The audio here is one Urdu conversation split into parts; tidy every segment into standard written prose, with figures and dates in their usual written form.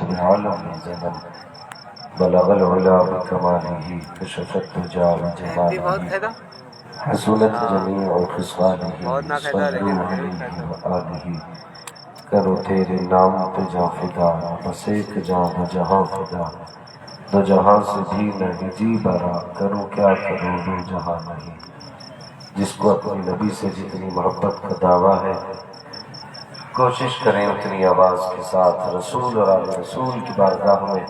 بعالم زمن بلغ العلا بكماله كشف الدجى بجماله حسنت جميع خصاله صلوا عليه وآله کرو تیرے نام پہ جاں فدا بس ایک جاں دو جہاں فدا دو جہاں سے بھی نہیں جی برا کروں کیا کروں دو جہاں نہیں. جس کو اپنی نبی سے جتنی محبت کا دعویٰ ہے کوشش کریں اتنی آواز کے ساتھ رسول اور آل رسول کی بارگاہ میں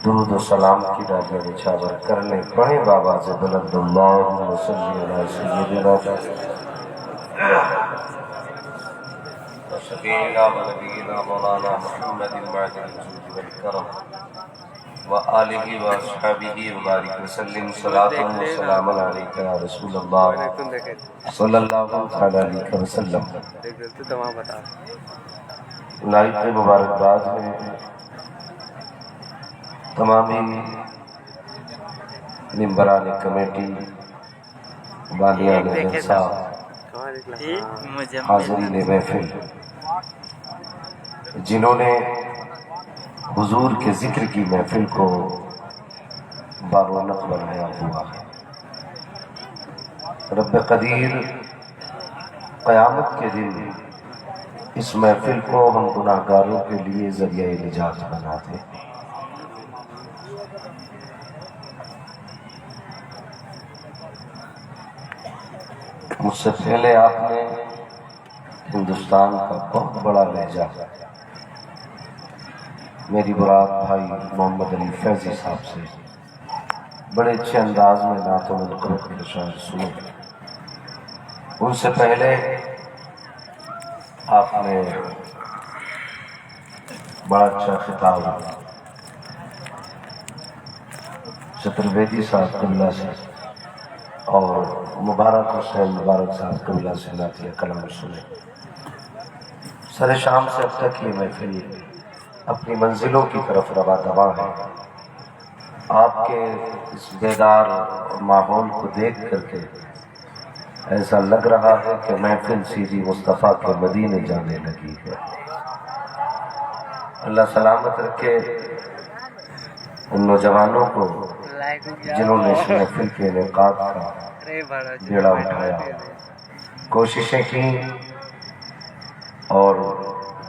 درود و سلام کی ڈالیاں نچھاور کر لیں. پڑھیں بآواز بلند اللہم صلی علی سیدنا شفیعنا و نبینا مولانا محمد المعدل الجود والکرم وآلہ واصحابہ وبارک وسلم صلاۃ و سلام علیک یا رسول اللہ صلی اللہ علیہ وسلم. لائق مبارکباد ہے تمامی ممبران کمیٹی، بالیان جلسہ، حاضرین محفل جنہوں نے حضور کے ذکر کی محفل کو بارونق بنایا ہوا ہے. رب قدیر قیامت کے دن اس محفل کو ہم گناہگاروں کے لیے ذریعہ نجات بنا دے. مجھ سے پہلے آپ نے ہندوستان کا بہت بڑا لہجہ میری برات بھائی محمد علی فیضی صاحب سے بڑے اچھے انداز میں نعت و منقبت کے شاعر سنے. ان سے پہلے آپ نے بڑا اچھا خطاب چترویدی صاحب قبلہ سے اور مبارک حسین مبارک صاحب قبلہ سے نعتیہ کلام سنے. سر شام سے اب تک یہ محفل اپنی منزلوں کی طرف رواں دواں ہے. آپ کے اس بیدار ماحول کو دیکھ کر کے ایسا لگ رہا ہے کہ محفل سیدھی مصطفیٰ کے مدینے جانے لگی ہے. اللہ سلامت رکھے ان نوجوانوں کو جنہوں نے اس محفل کے انعقاد کا بیڑا اٹھایا، کوششیں کی اور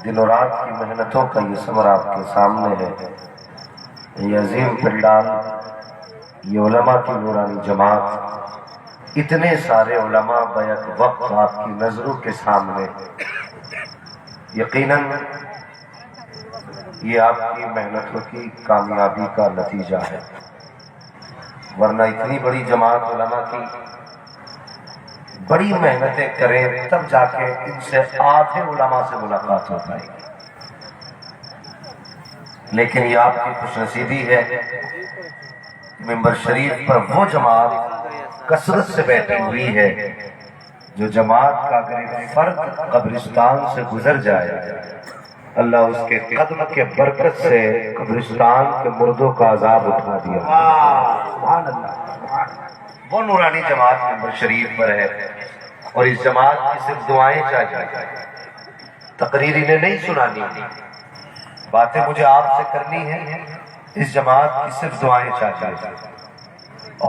دن و رات کی محنتوں کا یہ ثمر آپ کے سامنے ہے. یہ عظیم پنڈال، یہ علماء کی نورانی جماعت، اتنے سارے علماء بیک وقت آپ کی نظروں کے سامنے، یقیناً یہ آپ کی محنتوں کی کامیابی کا نتیجہ ہے. ورنہ اتنی بڑی جماعت علماء کی بڑی محنتیں کریں تب جا کے ان سے آدھے علماء سے ملاقات ہو پائے گی. لیکن یہ آپ کی خوش نصیبی ہے ممبر شریف پر وہ جماعت کثرت سے بیٹھی ہوئی ہے جو جماعت کا اگر ایک فرد قبرستان سے گزر جائے اللہ اس کے قدم کے برکت سے قبرستان کے مردوں کا عذاب اٹھا دیا. وہ نورانی جماعت ممبر شریف پر ہے اور اس جماعت کی صرف دعائیں چاہیے. تقریر انہیں نہیں سنانی، باتیں مجھے آپ سے کرنی ہے. اس جماعت کی صرف دعائیں چاہیے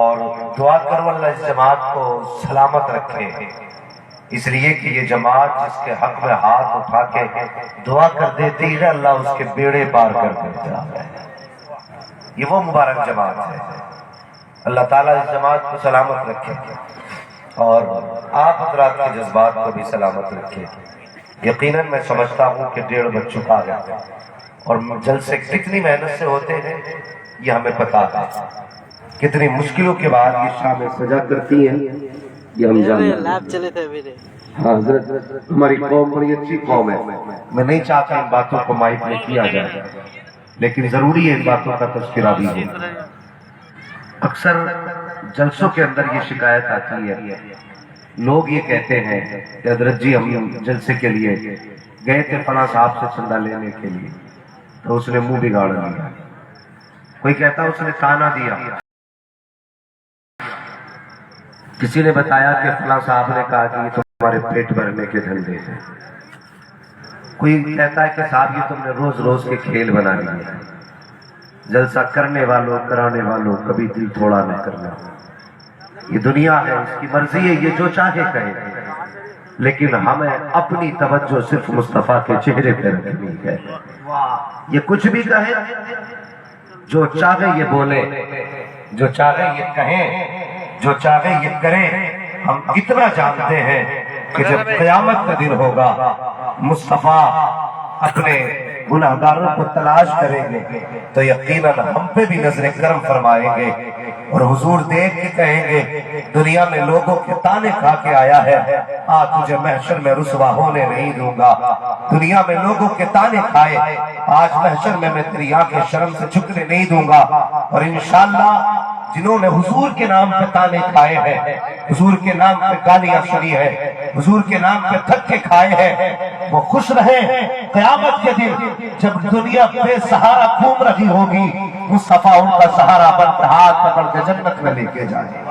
اور دعا کرو اللہ اس جماعت کو سلامت رکھے، اس لیے کہ یہ جماعت جس کے حق میں ہاتھ اٹھا کے دعا کر دیتی ہے اللہ اس کے بیڑے پار کر دیتا ہے. یہ وہ مبارک جماعت ہے. اللہ تعالیٰ اس جماعت کو سلامت رکھے اور آپ حضرات کے جذبات کو بھی سلامت رکھے. یقیناً میں سمجھتا ہوں کہ 1:30 بج چکا ہے اور جلسے کتنی محنت سے ہوتے ہیں یہ ہمیں پتا ہے. کتنی مشکلوں کے بعد یہ شامیں سجا کرتی ہیں یہ ہم جانتے ہیں. ہاں حضرت ہماری قوم بڑی اچھی قوم ہے. میں نہیں چاہتا ان باتوں کو مائک میں کیا جائے لیکن ضروری ہے ان باتوں کا تذکرہ بھی ہے. اکثر جلسوں کے اندر یہ شکایت آتی ہے، لوگ یہ کہتے ہیں کہ حضرت جی ہم جلسے کے لیے گئے تھے فلاں صاحب سے چندہ لینے کے لیے تو اس نے منہ بگاڑ دیا. کوئی کہتا اس نے تانا دیا، کسی نے بتایا کہ فلاں صاحب نے کہا کہ یہ تمہارے پیٹ بھرنے کے دھندے ہیں. کوئی کہتا ہے کہ صاحب یہ تم نے روز روز کے کھیل بنا لیے، جلسہ کرنے والوں کرانے والوں کبھی دل تھوڑا نہ کرنا، یہ دنیا ہے، اس کی مرضی ہے، یہ جو چاہے کہے، لیکن ہمیں اپنی توجہ صرف مصطفیٰ کے چہرے پہ رکھنی ہے۔ یہ کچھ بھی کہے، جو چاہے یہ بولے، جو چاہے یہ کہیں، جو چاہے یہ کریں، ہم اتنا جانتے ہیں کہ جب قیامت کا دن ہوگا مصطفیٰ اپنے گناہگاروں کو تلاش کریں گے تو یقیناً ہم پہ بھی نظر کرم فرمائیں گے، اور حضور دیکھ کے کہیں گے دنیا میں لوگوں کے تانے کھا کے آیا ہے، آج تجھے محشر میں رسوا ہونے نہیں دوں گا۔ دنیا میں لوگوں کے تانے کھائے، آج محشر میں تیری آنکھیں شرم سے جھکنے نہیں دوں گا، اور انشاءاللہ جنہوں نے حضور کے نام پہ تانے کھائے ہیں، حضور کے نام پہ گالیاں سنی ہے، حضور کے نام پہ دھکے کھائے ہیں، وہ خوش رہیں قیامت کے دن جب دنیا بے سہارا گھوم رہی ہوگی، مصطفیٰ ان کا سہارا بن کے ہاتھ پکڑ کے جنت میں لے کے جائے۔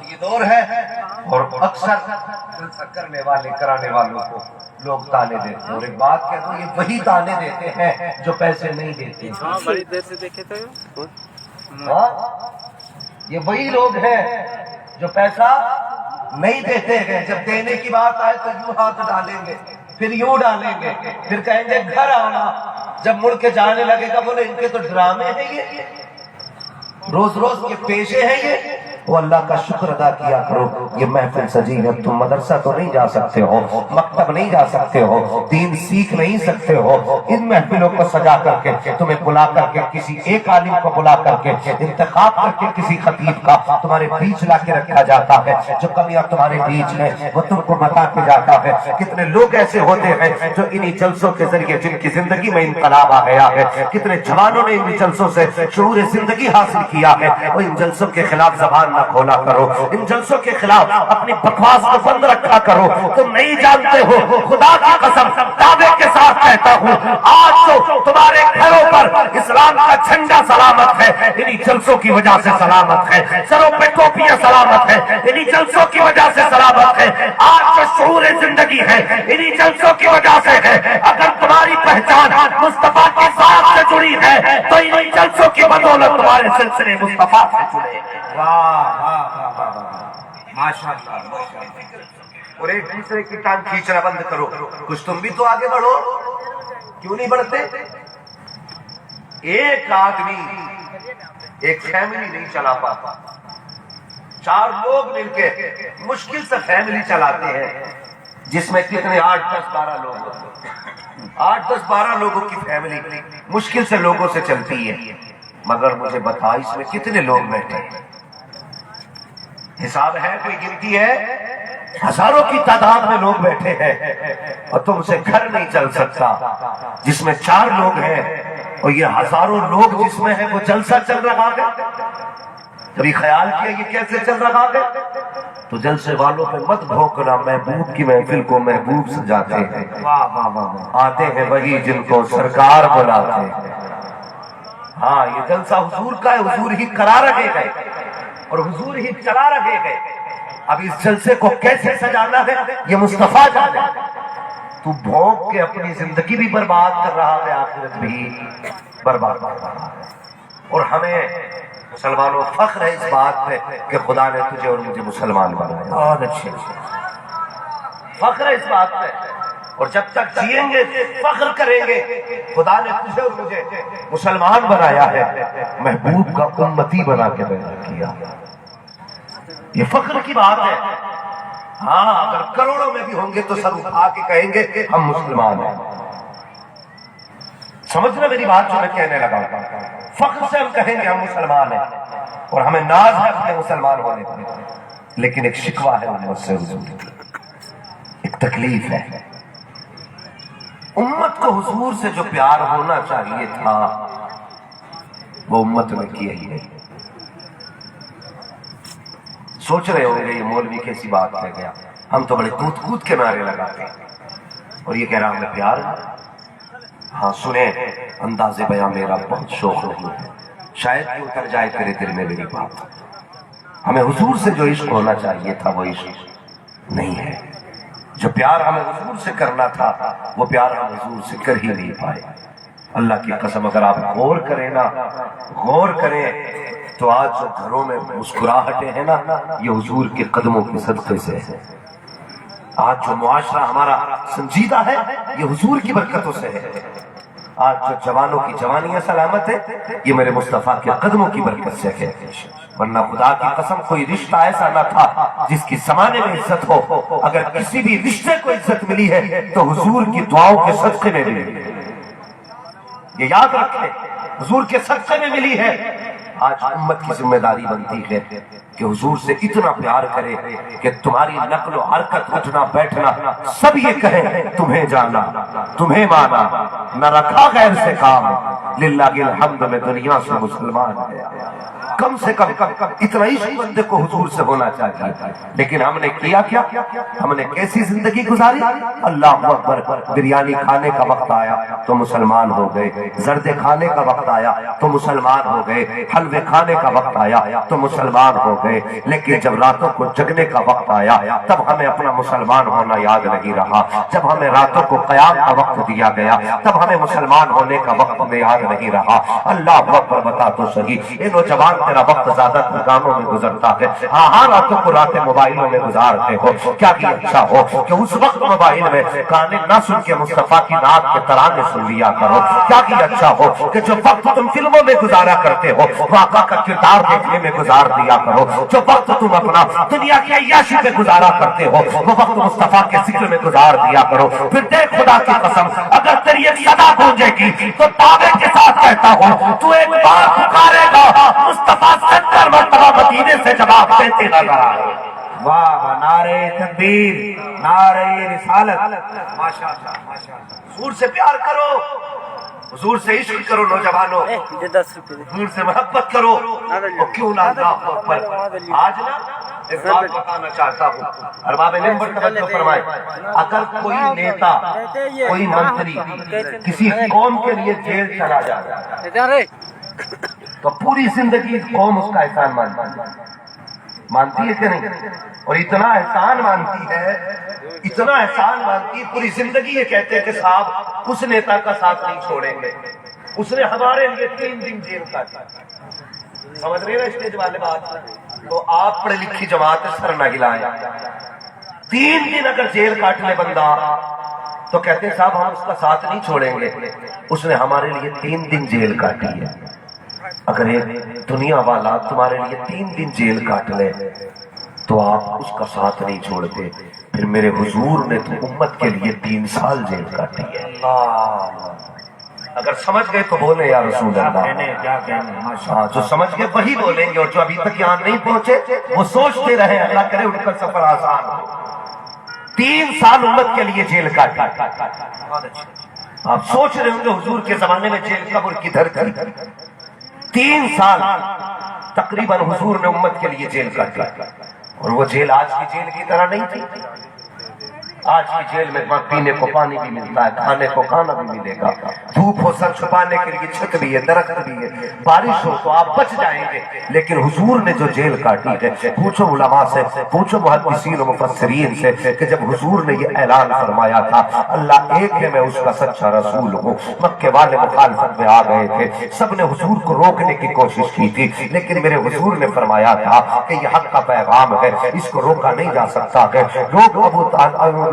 یہ دور ہے، اور اکثر جلسہ کرنے والے کرانے والوں کو لوگ تانے دیتے ہیں، اور ایک بات کہتا ہوں، یہ وہی تانے دیتے ہیں جو پیسے نہیں دیتے۔ بڑی دیر سے دیکھے تھے، یہ وہی لوگ ہیں جو پیسہ نہیں دیتے ہیں، جب دینے کی بات آئے تو یوں ہاتھ ڈالیں گے، پھر یوں ڈالیں گے، پھر کہیں گے گھر آنا، جب مڑ کے جانے لگے گا بولے ان کے تو ڈرامے ہیں، یہ روز روز کے پیشے ہیں، یہ وہ اللہ کا شکر ادا کیا کرو۔ یہ محفل سجی ہے، تم مدرسہ تو نہیں جا سکتے ہو، مکتب نہیں جا سکتے ہو، دین سیکھ نہیں سکتے ہو، ان محفلوں کو سجا کر کے تمہیں بلا کر کے کسی ایک عالم کو بلا کر کے انتخاب کر کے کسی خطیب کا تمہارے بیچ لا کے رکھا جاتا ہے، جو کمیاں تمہارے بیچ ہیں وہ تم کو بتا کے جاتا ہے۔ کتنے لوگ ایسے ہوتے ہیں جو انہی جلسوں کے ذریعے جن کی زندگی میں انقلاب آ گیا ہے، کتنے جوانوں نے ان جلسوں سے شعور زندگی حاصل کیا ہے۔ اور ان جلسوں کے خلاف زبان نہ کھولا کرو، ان جلسوں کے خلاف اپنی بکواس کو بند رکھا کرو۔ تم نہیں جانتے ہو، خدا کی قسم دعوے کے ساتھ کہتا ہوں، آج تو تمہارے گھروں پر اسلام کا جھنڈا سلامت ہے، انہی جلسوں کی وجہ سے سلامت ہے، سروں پہ ٹوپیاں سلامت ہے، انہی جلسوں کی وجہ سے سلامت ہے۔ آج جو شعور زندگی ہے انہی جلسوں کی وجہ سے ہے۔ اگر تمہاری پہچان مصطفیٰ کی ذات سے جڑی ہے تو انہی جلسوں کی بدولت تمہارے سلسلے مصطفیٰ سے جڑے۔ اور ایک دوسرے کی ٹانگ کھینچنا بند کرو، کچھ تم بھی تو آگے بڑھو، کیوں نہیں بڑھتے؟ ایک آدمی ایک فیملی نہیں چلا پاتا، چار لوگ مل کے مشکل سے فیملی چلاتے ہیں، جس میں کتنے 8 10 12 لوگ، 8 10 12 لوگوں کی فیملی مشکل سے لوگوں سے چلتی ہے، مگر مجھے بتا اس میں کتنے لوگ بیٹھے ہیں؟ حساب ہے، کوئی گنتی ہے؟ ہزاروں کی تعداد میں لوگ بیٹھے ہیں، اور تم سے گھر نہیں چل سکتا جس میں 4 لوگ ہیں، اور یہ ہزاروں لوگ جس میں ہیں وہ جلسہ چل رہا ہے۔ کبھی خیال کیا یہ کیسے چل رہا ہے؟ تو جلسے والوں پہ مت بھونکنا، محبوب کی محفل کو محبوب سجاتے ہیں، آتے ہیں وہی جن کو سرکار بلاتے ہیں۔ ہاں، یہ جلسہ حضور کا ہے، حضور ہی کرا رہے گئے اور حضور ہی چلا رہے گئے۔ اب اس جلسے کو کیسے سجانا ہے یہ مصطفیٰ جانے۔ تو بھونک کے اپنی زندگی بھی برباد کر رہا ہے، آخرت بھی برباد کر رہا ہے۔ اور ہمیں مسلمانوں فخر ہے اس بات پہ کہ خدا نے تجھے اور مجھے مسلمان بنایا، بہت اچھے فخر ہے اس بات پہ، اور جب تک جئیں گے فخر کریں گے خدا نے تجھے اور مجھے مسلمان بنایا ہے، محبوب کا امتی بنا کے پیدا کیا۔ یہ فخر کی بات ہے۔ ہاں، اگر کروڑوں میں بھی ہوں گے تو سب اٹھا کے کہیں گے ہم مسلمان ہیں۔ سمجھنا میری بات جو میں کہنے لگا، فخر سے ہم کہیں گے ہم مسلمان ہیں، اور ہمیں ناز ہے اپنے مسلمان ہونے پر، لیکن ایک شکوہ ہے امت سے حضور کی، ایک تکلیف ہے۔ امت کو حضور سے جو پیار ہونا چاہیے تھا وہ امت میں کیا ہی نہیں۔ سوچ رہے ہوں گے یہ مولوی کیسی بات کہہ گیا، ہم تو بڑے کود کود کے نعرے لگاتے ہیں، اور یہ کہہ رہا ہمیں پیار ہے۔ ہاں سنیں، انداز بیاں میرا بہت شوق نہیں ہے، شاید کہ اتر جائے تیرے دل میں میری بات۔ ہمیں حضور سے جو عشق ہونا چاہیے تھا وہ عشق نہیں ہے۔ جو پیار ہمیں حضور سے کرنا تھا وہ پیار ہم حضور سے کر ہی نہیں پائے۔ اللہ کی قسم اگر آپ غور کریں نا، غور کریں تو آج جو گھروں میں مسکراہٹیں ہیں نا، یہ حضور کے قدموں کے صدقے سے ہے۔ آج جو معاشرہ ہمارا سنجیدہ ہے یہ حضور کی برکتوں سے ہے۔ آج جو جوانوں کی جوانیاں سلامت ہے یہ میرے مصطفیٰ کے قدموں کی برکت سے ہے، ورنہ خدا کی قسم کوئی رشتہ ایسا نہ تھا جس کی زمانے میں عزت ہو۔ اگر کسی بھی رشتے کو عزت ملی ہے تو حضور کی دعاؤں کے صدقے میں ملی ہے، یہ یاد رکھیں، حضور کے صدقے میں ملی ہے۔ آج امت کی ذمہ داری بنتی ہے کہ حضور سے اتنا پیار کرے کہ تمہاری نقل و حرکت، اٹھنا بیٹھنا سب یہ کہیں تمہیں جانا، تمہیں مانا، نہ رکھا غیر سے کام، للہ الحمد میں دنیا سے مسلمان ہے۔ کم سے کم اتنا عشق بندے کو حضور سے ہونا چاہیے، لیکن ہم نے کیا کیا؟ ہم نے کیسی زندگی گزاری؟ اللہ اکبر، بریانی کھانے کا وقت آیا تو مسلمان ہو گئے، زردے کھانے کا وقت آیا تو مسلمان ہو گئے، حلوے کھانے کا وقت آیا تو مسلمان ہو گئے، لیکن جب راتوں کو جگنے کا وقت آیا تب ہمیں اپنا مسلمان ہونا یاد نہیں رہا۔ جب ہمیں راتوں کو قیام کا وقت دیا گیا تب ہمیں مسلمان ہونے کا وقت ہمیں یاد نہیں رہا۔ اللہ اکبر، بتا تو صحیح، یہ نوجوان تیرا وقت زیادہ گانوں میں گزرتا ہے، ہاں راتوں کو راتیں موبائلوں میں گزارتے ہو، کیا بھی اچھا ہو کہ اس وقت موبائل میں گانے نہ سن کے مصطفیٰ کی نعت کے ترانے سن لیا کرو، کیا بھی اچھا ہو کہ جو وقت تم فلموں میں گزارا کرتے ہو وہ آقا کا کردار دیکھنے میں گزار دیا کرو، جو وقت تم اپنا دنیا کی عیاشی میں گزارا کرتے ہو وہ وقت مصطفیٰ کے ذکر میں گزار دیا کرو۔ پھر دیکھ خدا کی قسم، اگر تیری ایک صدا گونجے گی تو دعوے کے ساتھ کہتا ہوں تو ایک بار پکارے گا، مصطفیٰ 70 مرتبہ مدینے سے جواب دیتے نظر آئے۔ واہ واہ، نعرہ تکبیر، نعرہ رسالت، ماشاءاللہ ماشاءاللہ۔ حضور سے پیار کرو، حضور سے عشق کرو نوجوانوں، حضور سے محبت کرو، اور کیوں نہ اللہ اکبر۔ آج نا ایک بات بتانا چاہتا ہوں، ارباب نمبر توجہ فرمائے، اگر کوئی نیتا، کوئی منتری کسی قوم کے لیے جیل چلا جائے تو پوری زندگی قوم اس کا احسان مانتی ہے کہ نہیں؟ اور اتنا احسان مانتی ہے، اتنا احسان مانتی ہے، پوری زندگی یہ کہتے ہیں کہ صاحب اس نیتا کا ساتھ نہیں چھوڑیں گے، اس نے ہمارے لیے 3 دن جیل کاٹی۔ سمجھ رہے ہیں اسٹیج والے بات؟ تو آپ پڑھی لکھی جماعت سر نہ ہلائیں، 3 دن اگر جیل کاٹنے بندہ تو کہتے ہیں صاحب ہم اس کا ساتھ نہیں چھوڑیں گے، اس نے ہمارے لیے 3 دن جیل کاٹی ہے۔ اگر ایک دنیا والا تمہارے لیے 3 دن جیل کاٹ لے تو آپ اس کا ساتھ نہیں چھوڑتے، پھر میرے حضور نے تو امت کے لیے 3 سال جیل کاٹی ہے۔ اگر سمجھ گئے تو بولے یا رسول اللہ، جو سمجھ گئے وہی بولیں گے، اور جو ابھی تک یہاں نہیں پہنچے وہ سوچتے رہے، اللہ کرے ان کا سفر آسان ہو۔ 3 سال امت کے لیے جیل کاٹی۔ آپ سوچ رہے ہوں گے حضور کے زمانے میں جیل قبر کدھر تھی؟ 3 سال تقریباً حضور نے امت کے لیے جیل کاٹی، اور وہ جیل آج کی جیل کی طرح نہیں تھی۔ آج کی جیل میں پینے کو پانی بھی ملتا ہے، کھانے کو کھانا بھی ملے گا، دھوپ ہو سر چھپانے کے لیے چھت بھی ہے، درخت بھی ہے، بارش ہو تو آپ بچ جائیں گے۔ لیکن حضور نے جو جیل کاٹی ہے، پوچھو علماء سے، پوچھو محدثین و مفسرین سے کہ جب حضور نے یہ اعلان فرمایا تھا اللہ ایک ہے میں اس کا سچا رسول ہوں، مکے والے مخالفت میں آ گئے تھے، سب نے حضور کو روکنے کی کوشش کی تھی، لیکن میرے حضور نے فرمایا تھا کہ یہ حق کا پیغام ہے، اس کو روکا نہیں جا سکتا ہے۔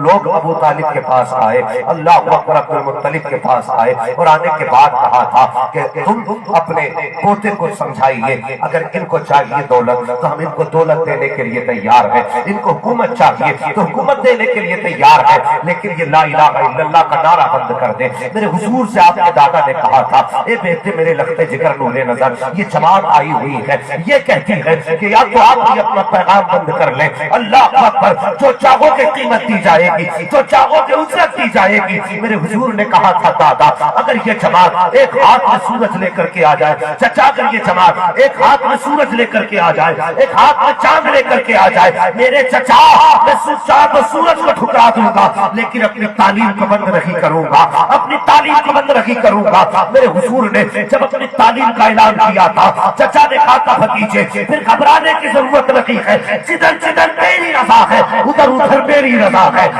لوگ ابو طالب کے پاس آئے، اللہ اکبر، عبد المطلب کے پاس آئے، اور آنے کے بعد کہا تھا کہ تم اپنے پوتے کو سمجھائیے، اگر ان کو چاہیے دولت تو ہم ان کو دولت دینے کے لیے تیار ہیں، ان کو حکومت چاہیے تو حکومت دینے کے لیے تیار ہے، لیکن یہ لا الہ الا اللہ کا نعرہ بند کر دیں۔ میرے حضور سے آپ کے دادا نے کہا تھا اے بیٹے میرے لختے جگر نور نظر، یہ جماعت آئی ہوئی ہے، یہ کہتی ہے کہ یا تو آپ بھی اپنا پیغام بند کر لیں، اللہ اکبر، جو چاہو کہ قیمت دی جائے گی، جو چاہو کہ اجرت دی جائے گی۔ میرے حضور نے کہا تھا دادا اگر یہ جماعت ایک ہاتھ میں سورج لے کر کے آ جائے، چچا اگر یہ جماعت ایک ہاتھ میں سورج لے کر کے آ جائے، ایک ہاتھ میں چاند لے کر کے آ جائے، میرے چچا میں چاند اور سورج کو ٹھکرا دوں گا، لیکن اپنی تعلیم کو بند نہیں کروں گا، اپنی تعلیم کو بند نہیں کروں گا۔ میرے حضور نے جب اپنی تعلیم کا اعلان کیا تھا، چچا نے کہا تھا بھتیجے پھر گھبرانے کی ضرورت نہیں ہے، جدھر جدھر میری رضا ہے ادھر ادھر میری رضا ہے،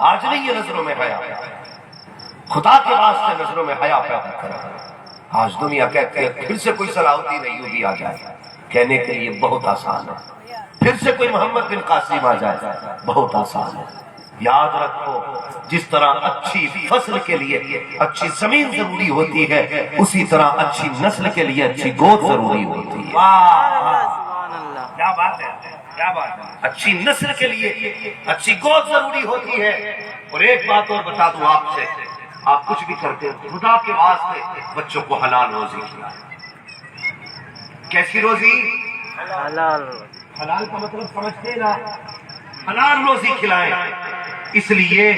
آج نہیں یہ نظروں میں حیا، خدا کے واسطے نظروں میں حیا پیدا کرا۔ آج دنیا کہتی ہے پھر سے کوئی صلاح الدین ایوبی آ جائے، کہنے کے لیے بہت آسان ہے، پھر سے کوئی محمد بن قاسم آ جائے، بہت آسان ہے۔ یاد رکھو جس طرح اچھی فصل کے لیے اچھی زمین ضروری ہوتی ہے، اسی طرح اچھی نسل کے لیے اچھی گود ضروری ہوتی ہے۔ کیا بات ہے، کیا بات ہے۔ اچھی نسل کے لیے اچھی گود ضروری ہوتی ہے۔ اور ایک بات اور بتا دوں آپ سے، آپ کچھ بھی کرتے ہیں خدا کے واسطے بچوں کو حلال روزی کھلائیں۔ کیسی روزی؟ حلال حلال کا مطلب سمجھتے نا، حلال روزی کھلائیں، اس لیے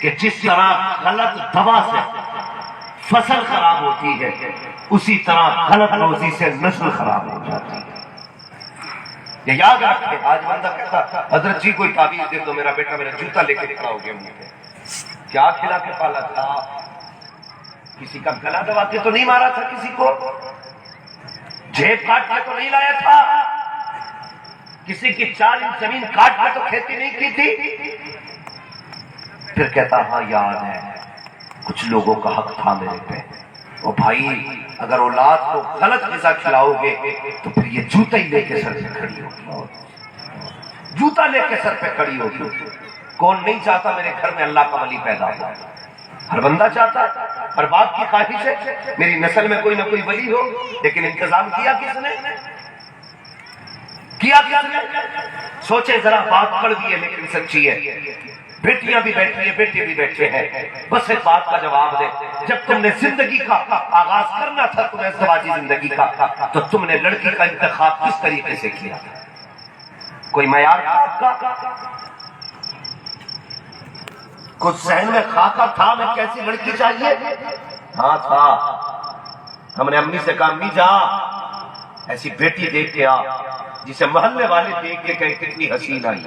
کہ جس طرح غلط دوا سے فصل خراب ہوتی ہے، اسی طرح غلط روزی سے نسل خراب ہو جاتی ہے۔ یہ یاد رکھیں۔ آج بندہ کہتا حضرت جی کوئی تعویذ دے دو، میرا بیٹا میرا جوتا لے کے کھڑا ہو گیا منہ پہ۔ کیا کھلا کے پالا تھا؟ کسی کا گلا دبا کے تو نہیں مارا تھا، کسی کو جیب کاٹ کے تو نہیں لایا تھا، کسی کی 4 انچ زمین کاٹ کے تو کھیتی نہیں کی تھی۔ پھر کہتا ہاں یاد ہے کچھ لوگوں کا حق تھا میرے پہ۔ اور بھائی اگر اولاد کو غلط غذا کھلاؤ گے تو پھر یہ جوتا ہی لے کے سر پہ کھڑی ہوگی، جوتا لے کے سر پہ کھڑی ہوگی۔ کون نہیں چاہتا میرے گھر میں اللہ کا ولی پیدا ہو؟ ہر بندہ چاہتا ہے، ہر باپ کی خواہش ہے میری نسل میں کوئی نہ کوئی ولی ہو، لیکن انتظام کیا کس نے؟ کیا کس نے؟ سوچے ذرا، بات کڑوی ہے لیکن سچی ہے۔ بیٹیاں بھی بیٹھی ہیں، بیٹے بھی بیٹھے ہیں، بس ایک بات کا جواب دے، جب تم نے زندگی کا آغاز کرنا تھا تمہیں ازدواجی زندگی کا، تو تم نے لڑکی کا انتخاب کس طریقے سے کیا؟ کوئی معیار تھا آپ کا؟ کچھ ذہن میں خاکہ تھا میں کیسی لڑکی چاہیے؟ ہاں تھا۔ ہم نے امی سے کہا امی جا ایسی بیٹی دیکھ کے آ جسے محلے والے دیکھ کے کہیں کتنی حسین آئی۔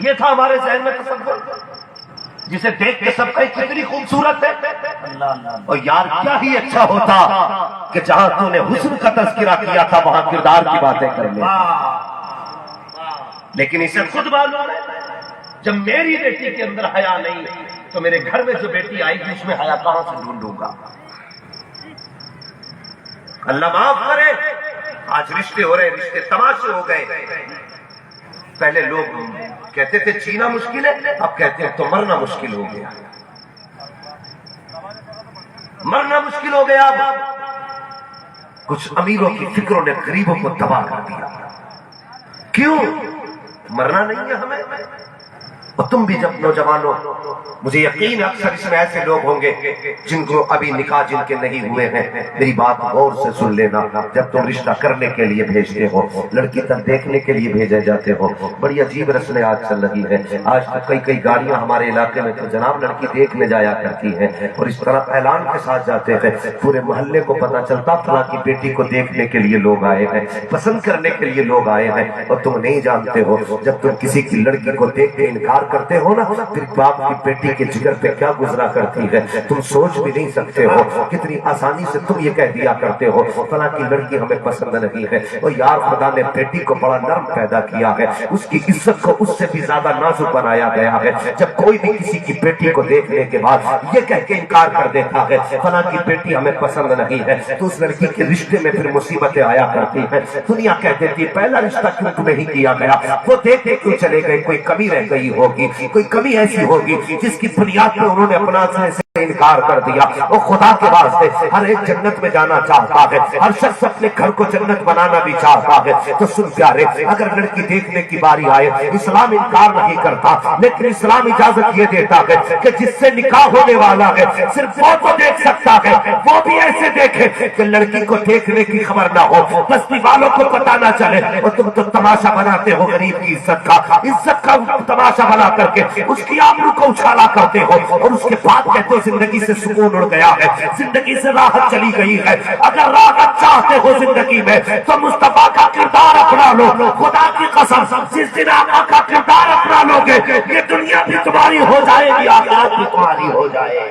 یہ تھا ہمارے ذہن میں تصور، جسے دیکھ کے سب کہیں کتنی خوبصورت ہے۔ اور یار کیا ہی اچھا ہوتا کہ جہاں تو نے حسن کا تذکرہ کیا تھا وہاں کردار کی باتیں کر لیں۔ لیکن اسے خود معلوم ہے جب میری بیٹی کے اندر حیا نہیں تو میرے گھر میں جو بیٹی آئے گی اس میں حیا کہاں سے ڈھونڈوں گا؟ اللہ معاف کرے، آج رشتے ہو رہے، رشتے تماشے ہو گئے۔ پہلے لوگ کہتے تھے جینا مشکل ہے، اب کہتے ہیں تو مرنا مشکل ہو گیا، مرنا مشکل ہو گیا۔ اب کچھ امیروں کی فکروں نے غریبوں کو تباہ کر دیا۔ کیوں؟ مرنا نہیں ہے ہمیں۔ اور تم بھی جب نوجوانوں، مجھے یقین ہے اکثر اس میں ایسے لوگ ہوں گے جن کو ابھی نکاح جن کے نہیں ہوئے ہیں، میری بات غور سے سن لینا۔ جب تم رشتہ کرنے کے لیے بھیجتے ہو، لڑکی تک دیکھنے کے لیے بھیجے جاتے ہو، بڑی عجیب رسمیں آج چل رہی ہے۔ آج تو کئی گاڑیاں ہمارے علاقے میں تو جناب لڑکی دیکھنے جایا کرتی ہیں، اور اس طرح اعلان کے ساتھ جاتے ہیں، پورے محلے کو پتہ چلتا فلاں کی بیٹی کو دیکھنے کے لیے لوگ آئے ہیں، پسند کرنے کے لیے لوگ آئے ہیں۔ اور تم نہیں جانتے ہو جب تم کسی کی لڑکی کو دیکھ کے انکار کرتے ہو نا، پھر باپ کی بیٹی کے جگر پہ کیا گزرا کرتی ہے تم سوچ بھی نہیں سکتے ہو۔ کتنی آسانی سے تم یہ کہہ دیا کرتے ہو فلاں کی لڑکی ہمیں پسند نہیں ہے۔ اور یار خدا نے بیٹی کو بڑا نرم پیدا کیا ہے، اس کی عزت کو اس سے بھی زیادہ نازک بنایا گیا ہے۔ جب کوئی بھی کسی کی بیٹی کو دیکھنے کے بعد یہ کہہ کے انکار کر دیتا ہے فلاں کی بیٹی ہمیں پسند نہیں ہے، تو اس لڑکی کے رشتے میں پھر مصیبتیں آیا کرتی ہیں۔ دنیا کہہ دیتی پہلا رشتہ کیوں نہیں کیا گیا، وہ دیکھتے کیوں چلے گئے، کوئی کمی رہ گئی ہوگی، کوئی کمی ایسی ہوگی جس کی بنیاد پہ انہوں نے اپنا سے انکار کر دیا۔ وہ خدا کے واسطے ہر ایک جنت میں جانا چاہتا ہے، ہر شخص اپنے گھر کو جنت بنانا بھی چاہتا ہے۔ تو سن پیارے، اگر لڑکی دیکھنے کی باری آئے، اسلام انکار نہیں کرتا، لیکن اسلام اجازت یہ دیتا ہے کہ جس سے نکاح ہونے والا ہے صرف وہ تو دیکھ سکتا ہے، وہ بھی ایسے دیکھے کہ لڑکی کو دیکھنے کی خبر نہ ہو، بستی والوں کو پتہ نہ چلے۔ اور تم تو تماشا بناتے ہو غریب کی عزت کا تماشا بنا کر کے اس کی آبرو کو اچھالا کرتے ہو، اور اس کے بعد کہتے ہو زندگی سے سکون اڑ گیا ہے، زندگی سے راحت چلی گئی ہے۔ اگر راحت چاہتے ہو زندگی میں تو مصطفیٰ کا کردار اپنا لو۔ خدا کی قسم جس دن آقا کا کردار اپنا لو گے یہ دنیا بھی تمہاری ہو جائے گی، آخرت بھی تمہاری ہو جائے گی۔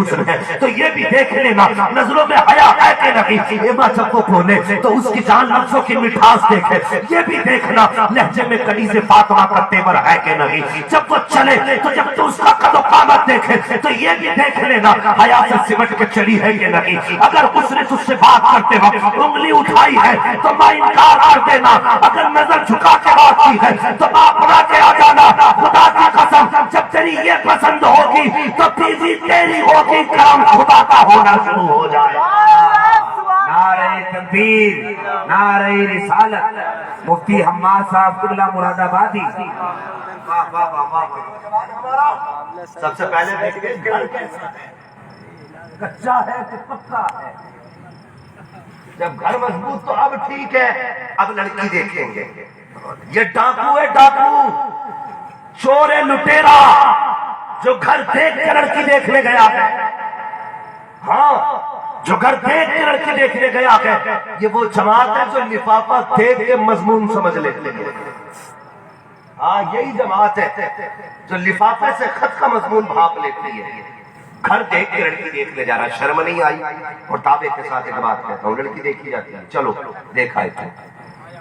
حسن ہے تو یہ بھی دیکھ لینا نظروں میں حیا ہے کہ نہیں؟ ایما جب وہ بولے تو اس کی جان لفظوں کی مٹھاس دیکھے، یہ بھی دیکھنا لہجے میں کنیز فاطمہ کا تیور ہے کہ نہیں؟ جب وہ چلے تو جب تو اس کا قد و قامت دیکھے تو یہ بھی دیکھ لینا حیا سے سمٹ کے چلی ہے کہ نہیں؟ اگر اس نے تجھ سے بات کرتے وقت انگلی اٹھائی ہے تو ماں انکار کر دینا، اگر نظر جھکا کے بات کی ہے تو ماں بنا کے آ جانا۔ خدا کی قسم جب تیری یہ پسند ہوگی تو بیوی تیری ہوگی، کرم خدا کا ہونا شروع ہو جائے۔ نعرہ تکبیر، نعرہ رسالت، مفتی حماد صاحب قبلہ مراد آبادی۔ سب سے پہلے دیکھیں گھر کیسا ہے، کچا ہے کہ پکا ہے؟ جب گھر مضبوط تو اب ٹھیک ہے، اب لڑکی دیکھیں گے۔ یہ ڈاکو ہے، ڈاکو، چور ہے، لٹیرا، جو گھر دیکھ کے لڑکی دیکھنے گیا ہے۔ ہاں، جو گھر دیکھ کے لڑکی دیکھنے گیا ہے، یہ وہ جماعت ہے جو لفافہ دیکھ کے مضمون سمجھ لیتی ہے۔ ہاں، یہی جماعت ہے جو لفافے سے خط کا مضمون بھاپ لیتی ہے۔ گھر دیکھ کے لڑکی دیکھنے جا رہا، شرم نہیں آئی؟ اور دعوے کے ساتھ ایک بات کہتا ہوں، لڑکی دیکھی جاتی ہے، چلو دیکھا ہے تو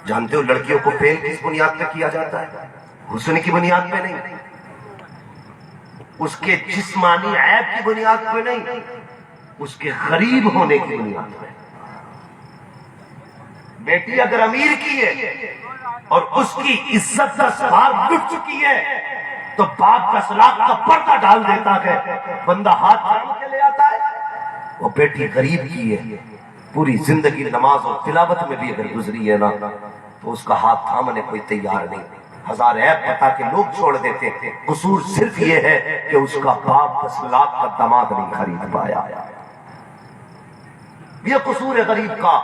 جانتے ہو لڑکیوں کو فیل کس بنیاد پہ کیا جاتا ہے؟ حسن کی بنیاد پہ نہیں، اس کے جسمانی عیب کی بنیاد پہ نہیں، اس کے غریب ہونے کی بنیاد پہ۔ بیٹی اگر امیر کی ہے اور اس کی عزت 10 بار لٹ چکی ہے تو باپ کا سلاخ کا پردہ ڈال دیتا ہے، بندہ ہاتھ تھام کے لے آتا ہے۔ وہ بیٹی غریب کی ہے، پوری زندگی نماز اور تلاوت میں بھی اگر گزری ہے نا تو اس کا ہاتھ تھامنے کوئی تیار نہیں، ہزار عیب بتا کے لوگ چھوڑ دیتے۔ قصور صرف یہ ہے کہ اس کا باپ 10 لاکھ کا داماد نہیں خرید پایا۔ یہ قصور ہے غریب کا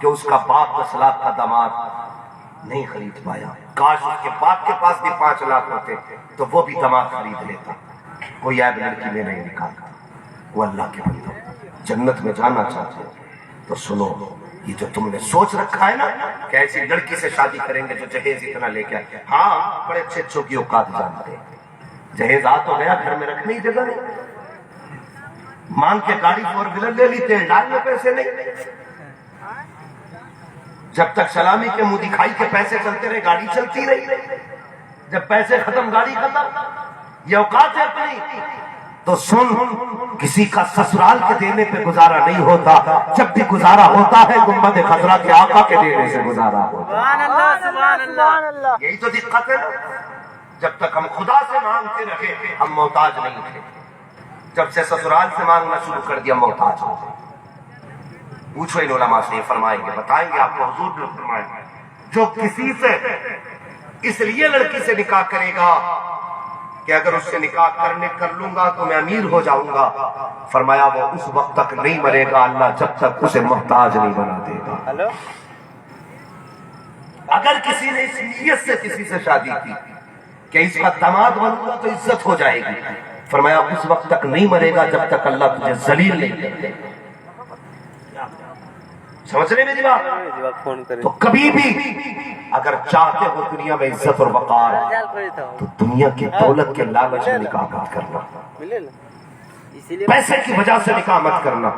کہ اس کا باپ 10 لاکھ کا داماد نہیں خرید پایا۔ کاش اس کے باپ کے پاس بھی 5 لاکھ ہوتے تو وہ بھی داماد خرید لیتا۔ کوئی عیب لڑکی میں نہیں نکالتا۔ وہ اللہ کے بندو، جنت میں جانا چاہتے ہو تو سنو، یہ جو تم نے سوچ رکھا ہے نا کہ ایسی لڑکی سے شادی کریں گے جو جہیز اتنا لے کے آئے، ہاں بڑے اچھے اچھوں کی اوقات جانتے ہیں، جہیز آ تو گیا، گھر میں رکھنے ہی جگہ نہیں، مانگ کے گاڑی 4 ویلر لے لی، تیل ڈالنے پیسے نہیں، جب تک سلامی کے منہ دکھائی کے پیسے چلتے رہے گاڑی چلتی رہی، جب پیسے ختم گاڑی ختم، یہ اوقات ہے اپنی۔ تو سن، کسی کا سسرال کے دینے پہ گزارا نہیں ہوتا، جب بھی گزارا ہوتا ہے گنبد خضرا کے آقا کے دینے سے گزارا ہوتا۔ سبحان اللہ، سبحان اللہ۔ یہی تو دقت ہے نا، جب تک ہم خدا سے مانگتے رہے ہم محتاج نہیں تھے، جب سے سسرال سے مانگنا شروع کر دیا محتاج ہو گئے۔ پوچھو ان علماء سے، فرمائیں گے، بتائیں گے آپ کو، حضور نے فرمایا جو کسی سے اس لیے لڑکی سے نکاح کرے گا کہ اگر اس سے نکاح کر لوں گا تو میں امیر ہو جاؤں گا، فرمایا وہ اس وقت تک نہیں مرے گا اللہ جب تک اسے محتاج نہیں بنا دے گا۔ اگر کسی نے اس نیت سے کسی سے شادی کی کہ اس کا داماد بنوں گا تو عزت ہو جائے گی، فرمایا اس وقت تک نہیں مرے گا جب تک اللہ تجھے ذلیل نہیں کر دے گا۔ سمجھ رہے میری بات؟ تو کبھی بھی اگر چاہتے ہو دنیا میں عزت اور وقار تو دنیا کی دولت کے لالچ میں نکاح مت کرنا، پیسے کی وجہ سے نکاح مت کرنا،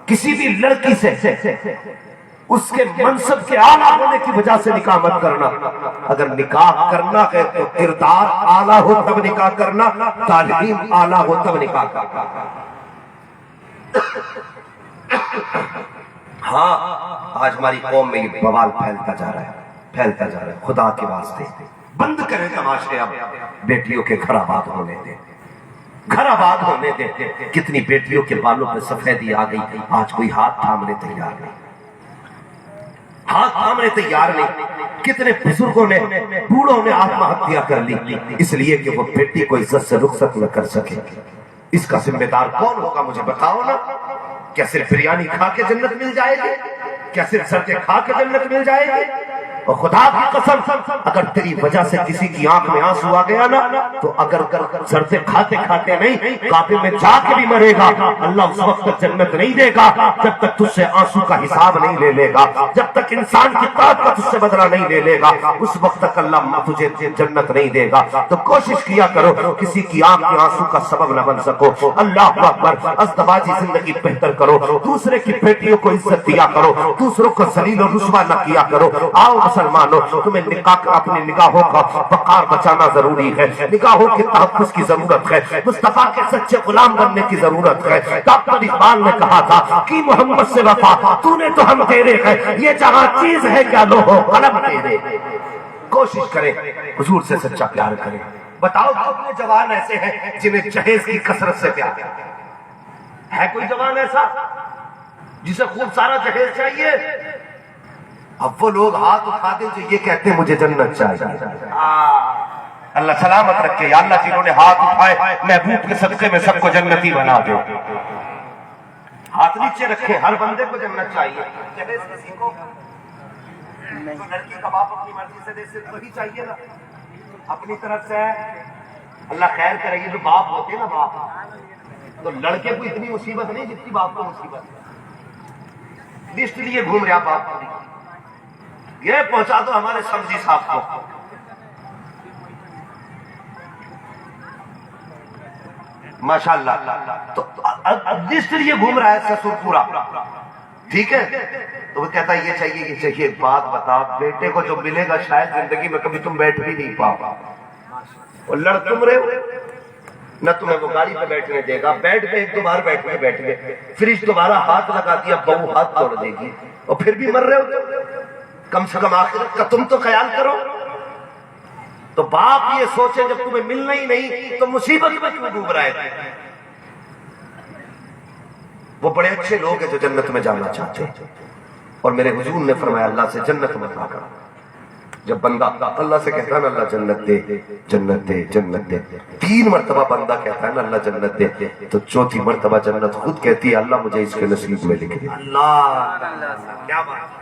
کسی بھی لڑکی سے اس کے منصب کے اعلیٰ ہونے کی وجہ سے نکاح مت کرنا۔ اگر نکاح کرنا ہے تو کردار اعلیٰ ہو تب نکاح کرنا، تعلیم اعلیٰ ہو تب نکاح کرنا۔ ہاں، آج ہماری قوم میں یہ بوال پھیلتا جا رہا ہے، خدا کے واسطے بند کریں تماشے، اب بیٹیوں کے گھر آباد ہونے دیں، گھر آباد ہونے دیں۔ کتنی بیٹیوں کے بالوں پہ سفیدی آ گئی، آج کوئی ہاتھ تھامنے تیار نہیں، ہاتھ تھامنے تیار نہیں۔ کتنے بزرگوں نے، بوڑھوں نے آتما ہتیا کر لی اس لیے کہ وہ بیٹی کو عزت سے رخصت نہ کر سکے۔ اس کا ذمہ دار کون ہوگا مجھے بتاؤ نا؟ کیا صرف بریانی کھا کے جنت مل جائے گی؟ کیا صرف سرکے کھا کے جنت مل جائے گی؟ اور خدا کی قسم اگر تیری وجہ سے کسی کی آنکھ میں آنسو آ گیا نا تو اگر سرتے کھاتے کھاتے نہیں کعبے میں جا کے بھی مرے گا اللہ اس وقت تک جنت نہیں دے گا جب تک تجھ سے آنسو کا حساب نہیں لے لے گا، جب تک انسان کی طاقت کا تجھ سے بدلہ نہیں لے لے گا اس وقت تک اللہ تجھے جنت نہیں دے گا۔ تو کوشش کیا کرو کسی کی آنکھ میں آنسو کا سبب نہ بن سکو۔ اللہ اکبر، ازدواجی زندگی بہتر کرو، دوسرے کی بیٹیوں کو عزت دیا کرو، دوسروں کو ذلیل و رسوا نہ کیا کرو۔ آؤ مسلمانوں، تمہیں اپنی نگاہوں کا وقار بچانا ضروری ہے، نگاہوں کے تحفظ کی ضرورت ہے، مصطفیٰ کے سچے غلام بننے کی ضرورت ہے۔ ڈاکٹر اقبال نے کہا تھا کہ محمد سے وفا تو نے تو ہم تیرے ہیں، یہ جہاں چیز ہے کیا لو ہو قلم تیرے۔ کوشش کریں حضور سے سچا پیار کریں۔ بتاؤ کتنے جوان ایسے ہیں جنہیں جہیز کی کثرت سے پیار ہے؟ کوئی جوان ایسا جسے خوب سارا جہیز چاہیے؟ اب وہ لوگ ہاتھ اٹھا دیں جو یہ کہتے ہیں مجھے جنت چاہیے۔ اللہ سلامت رکھے یا اللہ، جنہوں نے ہاتھ اٹھائے محبوب کے صدقے میں سب کو جنتی بنا دے۔ ہاتھ نیچے رکھے، ہر بندے کو جنت چاہیے۔ جہیز کسی کو تو لڑکی کا باپ اپنی مرضی سے دے صرف وہی چاہیے نا، اپنی طرف سے اللہ خیر کرے۔ یہ جو باپ ہوتے نا باپ، تو لڑکے کو اتنی مصیبت نہیں جتنی باپ کو مصیبت، لسٹ لیے گھوم رہا باپ کو، یہ پہنچا دو ہمارے سمجھی صاحب کو۔ ماشاءاللہ، تو لسٹ لیے گھوم رہا ہے سسر پورا، ٹھیک ہے؟ تو وہ کہتا ہے یہ چاہیے یہ چاہیے۔ ایک بات بتا، بیٹے کو جو ملے گا شاید زندگی میں کبھی تم بیٹھ بھی نہیں پاؤ، اور لڑ تم رہے ہو نہ تمہیں وہ گاڑی پہ بیٹھنے دے گا، بیٹھ کے ایک دو بار بیٹھ گئے، فریج دوبارہ ہاتھ لگا دیا بہو ہاتھ توڑ دے گی، اور پھر بھی مر رہے ہو۔ کم سے کم آخرت کا تم تو خیال کرو۔ تو باپ یہ سوچے جب تمہیں ملنا ہی نہیں تو مصیبت میں کیوں ڈوب رہا ہے؟ وہ بڑے اچھے لوگ ہیں جو جنت میں جانا چاہتے ہیں، اور میرے حضور نے فرمایا اللہ سے جنت میں مانگا۔ جب بندہ اللہ سے کہتا ہے نا اللہ جنت دے جنت دے جنت دے، 3 مرتبہ بندہ کہتا ہے نا اللہ جنت دے، تو 4تھی مرتبہ جنت خود کہتی ہے اللہ مجھے اس کے نصیب میں لکھ دے۔ اللہ کیا بات،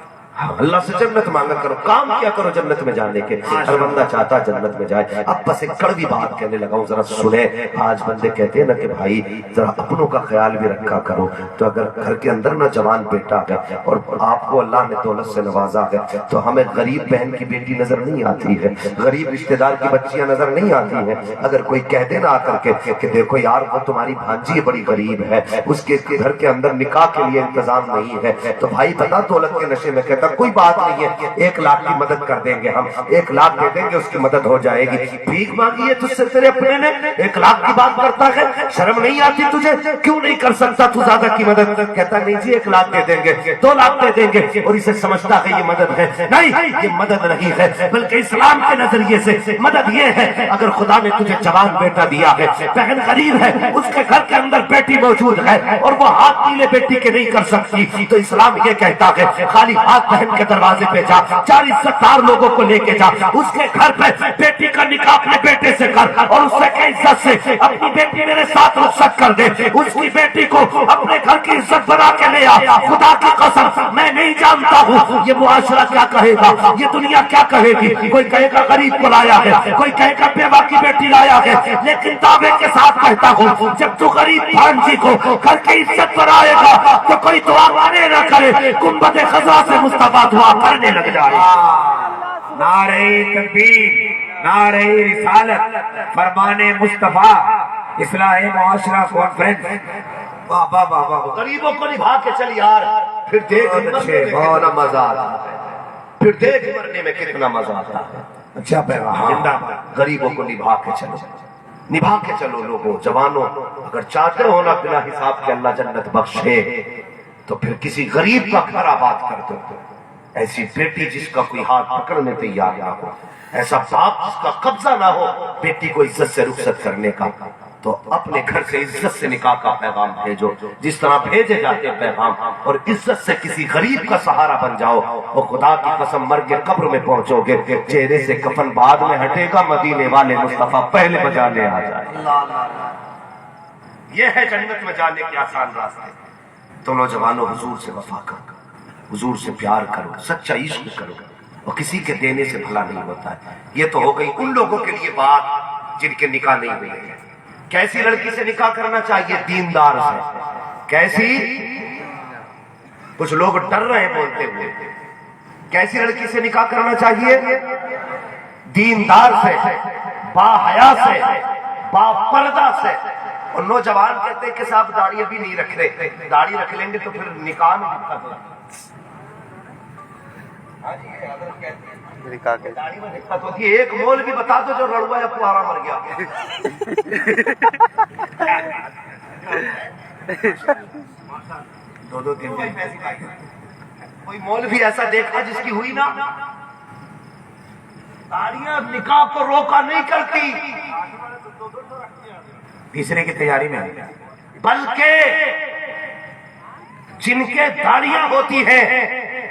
اللہ سے جنت مانگا کرو، کام کیا کرو جنت میں جانے کے۔ ہر بندہ چاہتا جنت میں جائے۔ اب بس ایک کڑوی بات کہنے لگا ہوں، ذرا سنیں۔ آج بندے کہتے ہیں نا کہ بھائی ذرا اپنوں کا خیال بھی رکھا کرو، تو اگر گھر کے اندر نہ جوان بیٹا ہے اور آپ کو اللہ نے دولت سے نوازا ہے تو ہمیں غریب بہن کی بیٹی نظر نہیں آتی ہے، غریب رشتہ دار کی بچیاں نظر نہیں آتی ہیں۔ اگر کوئی کہہ دے نا آ کر کے کہ دیکھو یار وہ تمہاری بھانجی بڑی غریب ہے، اس کے گھر کے اندر نکاح کے لیے انتظام نہیں ہے، تو بھائی بتا دولت کے نشے میں کہتا کوئی بات نہیں ہے، 1 لاکھ کی مدد کر دیں گے ہم، 1 لاکھ دے دیں گے اس کی مدد ہو جائے گی۔ بھیک مانگی ہے تجھ سے تیرے اپنے نے، 1 لاکھ کی بات کرتا ہے، شرم نہیں آتی تجھے؟ کیوں نہیں کر سکتا تو زیادہ کی مدد؟ کہتا نہیں جی 1 لاکھ دے دیں گے، 2 لاکھ دے دیں گے، اور اسے سمجھتا ہے یہ مدد ہے۔ نہیں، یہ مدد نہیں ہے، بلکہ اسلام کے نظریے سے مدد یہ ہے اگر خدا نے تجھے جوان بیٹا دیا ہے، بہن غریب ہے، اس کے گھر کے اندر بیٹی موجود ہے اور وہ ہاتھ نیلے بیٹی کے نہیں کر سکتی، تو اسلام یہ کہتا ہے خالی ہاتھ بہن کے دروازے پہ جا، 40-70 لوگوں کو لے کے جا، اس کے گھر پہ بیٹی کا نکاح اپنے بیٹے سے کر، اور اس سے کہ عزت سے اپنی بیٹی میرے ساتھ رخصت کر دے، اس کی بیٹی کو اپنے گھر کی عزت بنا کے لے آ۔ خدا کی قسم میں نہیں جانتا ہوں یہ معاشرہ کیا کہے گا، یہ دنیا کیا کہے گی۔ کوئی کہے گا غریب کو لایا ہے، کوئی کہے گا بیوہ کی بیٹی لایا ہے، لیکن دعوے کے ساتھ کہتا ہوں جب تو غریب بھانجی کو گھر کی عزت بنائے گا تو کوئی دعا کرے نہ کرے گنبد خضرا سے مصطفیٰ دعا کرنے لگ جائے۔ نعرہ تکبیر، نعرہ رسالت، فرمان مصطفیٰ، اصلاح معاشرہ کانفرنس۔ واہ واہ واہ واہ، غریبوں کو نبھا کے چل یار، پھر دیکھ کتنا مزہ آتا ہے، پھر دیکھ مرنے میں کتنا مزہ آتا ہے۔ اچھا پیغام، زندہ غریبوں کو نبھا کے چلو، نبھا کے چلو لوگوں، جوانوں، اگر چاہتے ہو نا بلا حساب کے اللہ جنت بخشے تو پھر کسی غریب کا گھر آباد کر دو، ایسی بیٹی جس کا کوئی ہاتھ پکڑنے تیار نہ ہو، ایسا باپ جس کا قبضہ نہ ہو بیٹی کو عزت سے رخصت کرنے کا، تو اپنے گھر سے عزت سے نکاح کا پیغام بھیجو، جس طرح بھیجے جاتے پیغام، اور عزت سے کسی غریب کا سہارا بن جاؤ، اور خدا کی قسم مر کے قبر میں پہنچو گے، چہرے سے کفن بعد میں ہٹے گا، مدینے والے مصطفیٰ پہلے بجانے آ جائے۔ یہ ہے جنت میں جانے کے آسان راستے۔ تو نوجوانوں حضور سے وفا کرو، حضور سے پیار کرو، سچا عشق کرو، اور کسی کے دینے سے بھلا نہیں ہوتا ہے. یہ تو ہو گئی ان لوگوں کے لیے بات جن کے نکاح نہیں ہوئے ہیں. کیسی لڑکی سے نکاح کرنا چاہیے؟ دیندار سے. کیسی؟ کچھ لوگ ڈر رہے ہیں بولتے ہوئے. کیسی لڑکی سے نکاح کرنا چاہیے؟ دیندار سے، با حیا سے، با پردہ سے. اور نوجوان کہتے ہیں کہ صاحب داڑھی ابھی نہیں رکھ رہے. داڑھی رکھ لیں گے تو پھر نکاح میں دقت ہوگی. داڑھی میں دقت ہوتی ہے. ایک مول بھی بتا دو جو لڑوا یا پوارا مر گیا. دو تین کوئی مول بھی ایسا دیکھا جس کی ہوئی نا؟ داڑیاں نکاح کو روکا نہیں کرتی، تیسرے کی تیاری میں بلکہ جن کے داڑیاں ہوتی ہیں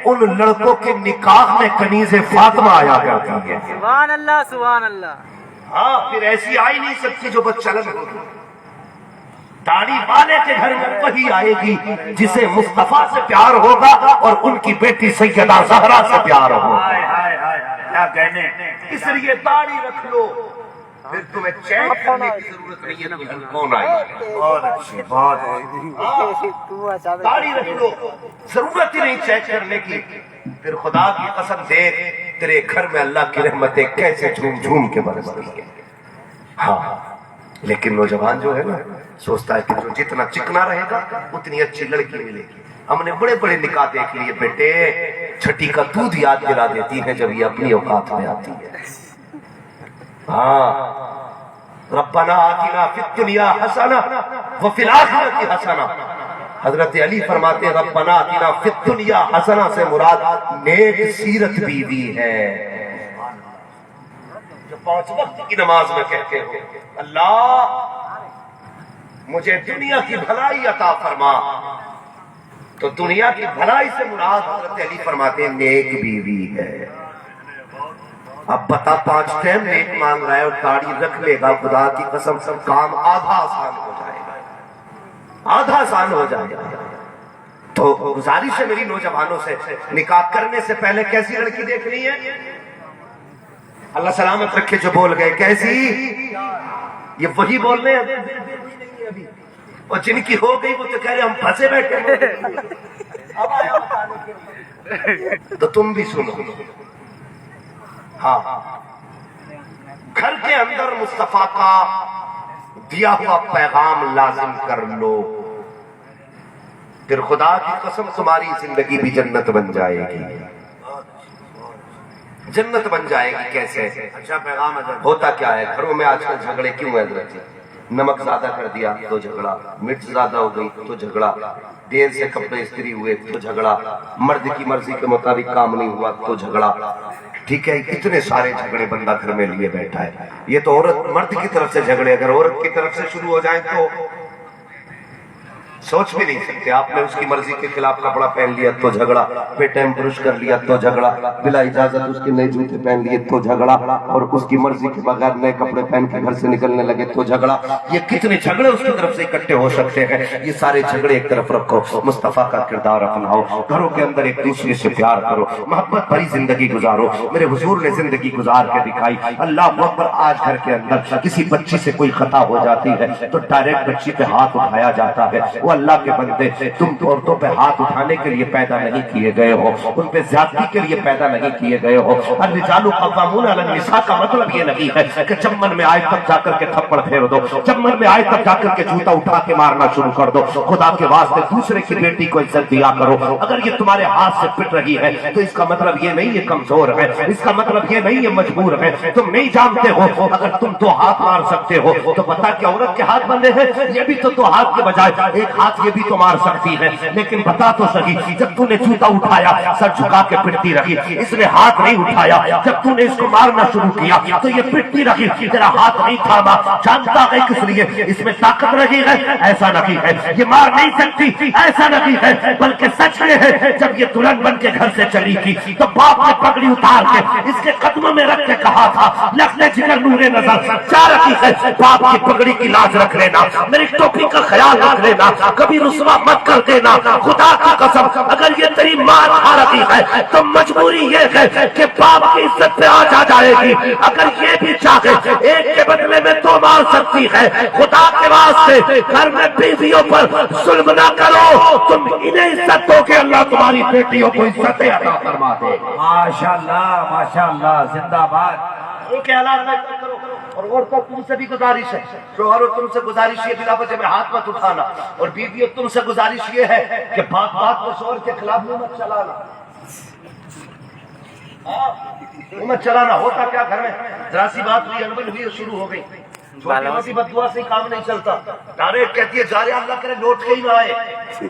ان لڑکوں کے نکاح میں کنیز فاطمہ آیا کرتی ہے. سبحان اللہ سبحان اللہ. ہاں پھر ایسی آئی نہیں سکتی جو بچلن ہوگی. داڑھی والے کے گھر میں وہی آئے گی جسے مصطفیٰ سے پیار ہوگا اور ان کی بیٹی سیدہ زہرا سے پیار ہوگا. کیا کہنے. اس لیے داڑھی رکھ لو، پھر تمہیں چیک کرنے کی ضرورت نہیں ہے کہ کون آئی. بہت اچھی بات. داڑھی رکھ لو، ضرورت ہی نہیں چیک کرنے کی. پھر خدا کی قسم دے تیرے گھر میں اللہ کی رحمتیں کیسے جھوم جھوم کے برستی ہیں. ہاں لیکن نوجوان جو ہے نا سوچتا ہے کہ جو جتنا چکنا رہے گا اتنی اچھی لڑکی ملے گی. ہم نے بڑے بڑے نکاح دیکھ لیے بیٹے، چھٹی کا دودھ یاد دلا دیتی ہے جب یہ اپنی اوقات میں آتی ہے. ہاں ربنا آتنا فی الدنیا حسنہ وفی الآخرۃ حسنہ. حضرت علی فرماتے ہیں ربنا آتنا فی الدنیا حسنہ سے مراد نیک سیرت بیوی ہے. جو 5 وقت کی نماز میں کہتے ہو اللہ مجھے دنیا کی بھلائی عطا فرما، تو دنیا کی بھلائی سے مراد حضرت علی فرماتے ہیں نیک بیوی ہے. اب بتا 5 ٹائم نیک مانگ رہا ہے اور داڑھی رکھ لے گا، خدا کی قسم سب کام آدھا آسان ہو جائے گا. آدھا آسان ہو جائے گا. تو گزارش ہے میری نوجوانوں سے، نکاح کرنے سے پہلے کیسی لڑکی دیکھنی ہے؟ اللہ سلامت رکھے جو بول گئے کیسی، یہ وہی بول رہے ہیں. اور جن کی ہو گئی وہ تو کہہ رہے ہم پھنسے بیٹھے. تو تم بھی سنو. ہاں گھر کے اندر مصطفیٰ کا دیا ہوا پیغام لازم کر لو، پھر خدا کی قسم تمہاری زندگی بھی جنت بن جائے گی. جنت بن جائے گی. کیسے؟ اچھا پیغام ہے. ہوتا کیا ہے گھروں میں آج کل جھگڑے کیوں ہیں حضرت؟ نمک زیادہ کر دیا تو جھگڑا، مرچ زیادہ ہو گئی تو جھگڑا، دیر سے کپڑے استری ہوئے تو جھگڑا، مرد کی مرضی کے مطابق کام نہیں ہوا تو جھگڑا. ٹھیک ہے اتنے سارے جھگڑے بندہ گھر میں لیے بیٹھا ہے. یہ تو عورت مرد کی طرف سے جھگڑے اگر عورت کی طرف سے شروع ہو جائیں تو سوچ بھی نہیں سکتے. آپ نے اس کی مرضی کے خلاف کپڑا پہن لیا تو جھگڑا، بے ٹائم برش کر لیا تو جھگڑا، بلا اجازت اس کے نئے جوتے پہن لیے تو جھگڑا، اور اس کی مرضی کے بغیر نئے کپڑے پہن کے گھر سے نکلنے لگے تو جھگڑا. یہ کتنے جھگڑے اس کی طرف سے اکٹھے ہو سکتے ہیں. یہ سارے جھگڑے ایک طرف رکھو، مصطفیٰ کا کردار اپناؤ، گھروں کے اندر ایک دوسرے سے پیار کرو، محبت بھری زندگی گزارو. میرے حضور نے زندگی گزار کے دکھائی. اللہ اکبر. آج گھر کے اندر کسی بچی سے کوئی خطا ہو جاتی ہے تو ڈائریکٹ بچی پہ ہاتھ اٹھایا جاتا ہے. وہ اللہ کے بندے تم عورتوں پہ ہاتھ اٹھانے کے لیے پیدا نہیں کیے گئے ہو، ان پہ زیادتی کے لیے پیدا نہیں کیے گئے ہو. الرجال قوامون علی النساء کا مطلب یہ نہیں ہے کہ جب من میں آئے تب جا کر کے تھپڑ پھیر دو، جب من میں آئے تب جا کر کے جوتا اٹھا کے مارنا شروع کر دو. خدا کے واسطے دوسرے کی بیٹی کو عزت دیا کرو. اگر یہ تمہارے ہاتھ سے پٹ رہی ہے تو اس کا مطلب یہ نہیں یہ کمزور ہے، اس کا مطلب یہ نہیں یہ مجبور ہے. تم نہیں جانتے ہو اگر تم 2 ہاتھ مار سکتے ہو تو بتا کہ عورت کے ہاتھ بندے ہیں. یہ بھی تو 2 ہاتھ کے بجائے 1 ہاتھ یہ بھی تو مار سکتی ہے. لیکن بتا تو صحیح، جب تو نے جوتا اٹھایا سر جھکا کے پٹتی رہی، اس نے ہاتھ نہیں اٹھایا. جب تو نے اس کو مارنا شروع کیا تو یہ پٹتی رہی، تیرا ہاتھ نہیں تھاما. جانتا ہے کس لیے؟ اس میں طاقت رہی ہے. ایسا نہیں ہے یہ مار نہیں سکتی، ایسا نہیں ہے، بلکہ سچ یہ ہے جب یہ دلہن بن کے گھر سے چلی تھی تو باپ نے پگڑی اتار کے اس کے قدموں میں رکھ کے کہا تھا لخت جگر نور نظر کیا رکھی ہے؟ باپ کی پگڑی کی لاج رکھ لینا، میری ٹوپی کا خیال رکھ لینا. کبھی رسوا مت کر دینا، خدا کی قسم اگر یہ تیری ماں کھا رہی ہے تو مجبوری یہ ہے کہ باپ کی عزت پہ آ جائے گی، اگر یہ بھی چاہے ایک کے بدلے میں دو مار سکتی ہے، خدا کے واسطے گھر میں بیویوں پر ظلم نہ کرو، تم انہیں عزت دو کہ اللہ تمہاری بیٹیوں کو عزت عطا فرما دے۔ ماشاءاللہ زندہ باد۔ کے حالات میں کرو، اور عورتوں تم سے بھی گزارش ہے، شوہروں تم سے گزارش یہ بلا وجہ میں ہاتھ مت اٹھانا، اور بیویوں تم سے گزارش یہ ہے کہ بات بات میں شوہر کے خلاف منہ مت چلانا، منہ مت چلانا۔ ہوتا کیا گھر میں ذرا سی بات ہوئی، انبن ہوئی اور شروع ہو گئی، چھوٹی موٹی بد دعا سے کام نہیں چلتا، ڈائریکٹ کہتی ہے جا رہے اللہ کرے لوٹ کے ہی نہ آئے۔